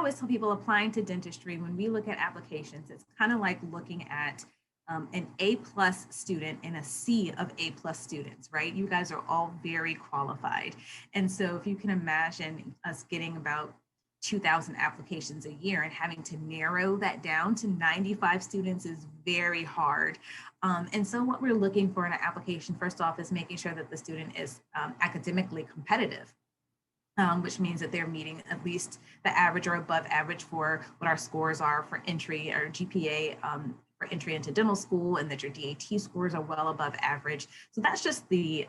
always tell people applying to dentistry, when we look at applications, it's kind of like looking at an A+ student and a sea of A+ students, right? You guys are all very qualified. And so if you can imagine us getting about 2,000 applications a year and having to narrow that down to 95 students is very hard. And so what we're looking for in an application, first off, is making sure that the student is academically competitive. Which means that they're meeting at least the average or above average for what our scores are for entry or GPA for entry into dental school, and that your DAT scores are well above average. So that's just the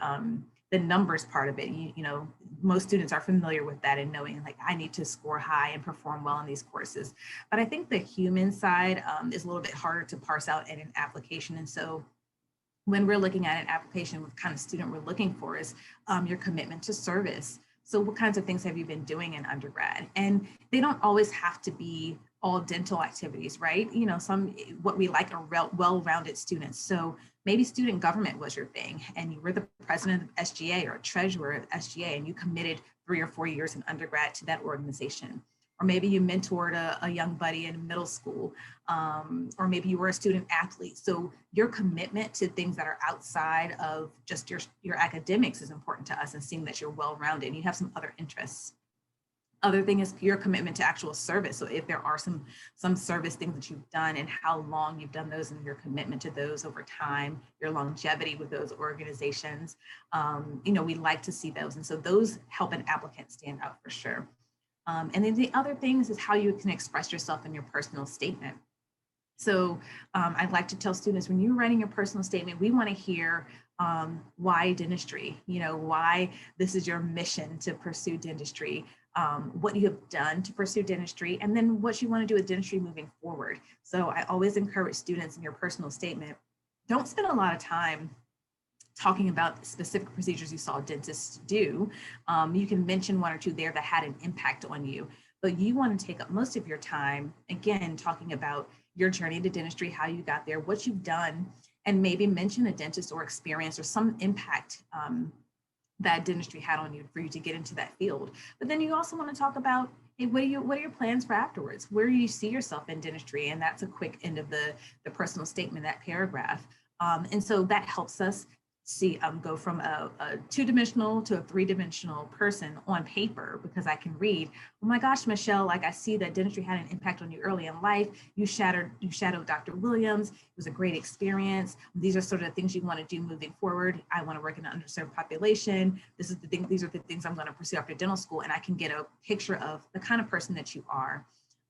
numbers part of it. You know, most students are familiar with that and knowing like I need to score high and perform well in these courses. But I think the human side is a little bit harder to parse out in an application. And so when we're looking at an application, what kind of student we're looking for is your commitment to service. So what kinds of things have you been doing in undergrad? And they don't always have to be all dental activities, right? You know, what we like are well-rounded students. So maybe student government was your thing and you were the president of SGA or a treasurer of SGA and you committed 3 or 4 years in undergrad to that organization. Or maybe you mentored a young buddy in middle school, or maybe you were a student athlete. So your commitment to things that are outside of just your academics is important to us, and seeing that you're well-rounded and you have some other interests. Other thing is your commitment to actual service. So if there are some service things that you've done and how long you've done those and your commitment to those over time, your longevity with those organizations, you know, we like to see those. And so those help an applicant stand out for sure. And then the other things is how you can express yourself in your personal statement. So I'd like to tell students, when you're writing your personal statement, we want to hear why dentistry, you know, why this is your mission to pursue dentistry, what you have done to pursue dentistry, and then what you want to do with dentistry moving forward. So I always encourage students in your personal statement, don't spend a lot of time talking about specific procedures you saw dentists do. You can mention 1 or 2 there that had an impact on you, but you want to take up most of your time, again, talking about your journey to dentistry, how you got there, what you've done, and maybe mention a dentist or experience or some impact that dentistry had on you for you to get into that field. But then you also want to talk about, hey, what are your plans for afterwards? Where do you see yourself in dentistry? And that's a quick end of the personal statement, that paragraph. And so that helps us go from a 2-dimensional to a 3-dimensional person on paper, because I can read, oh my gosh, Michelle, like I see that dentistry had an impact on you early in life. You shadowed Dr. Williams. It was a great experience. These are sort of the things you want to do moving forward. I want to work in an underserved population. These are the things I'm going to pursue after dental school. And I can get a picture of the kind of person that you are.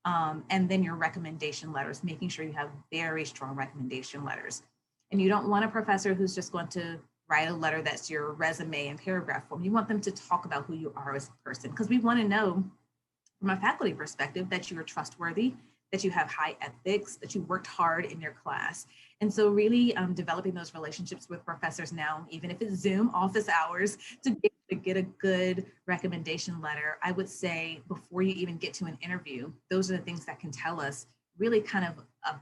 And then your recommendation letters, making sure you have very strong recommendation letters. And you don't want a professor who's just going to write a letter that's your resume in paragraph form. You want them to talk about who you are as a person, because we want to know from a faculty perspective that you are trustworthy, that you have high ethics, that you worked hard in your class. And so really developing those relationships with professors now, even if it's Zoom office hours, to get a good recommendation letter, I would say before you even get to an interview, those are the things that can tell us really kind of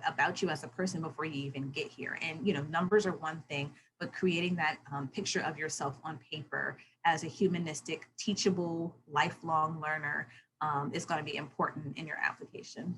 about you as a person before you even get here. And, you know, numbers are one thing, but creating that picture of yourself on paper as a humanistic, teachable, lifelong learner is going to be important in your application.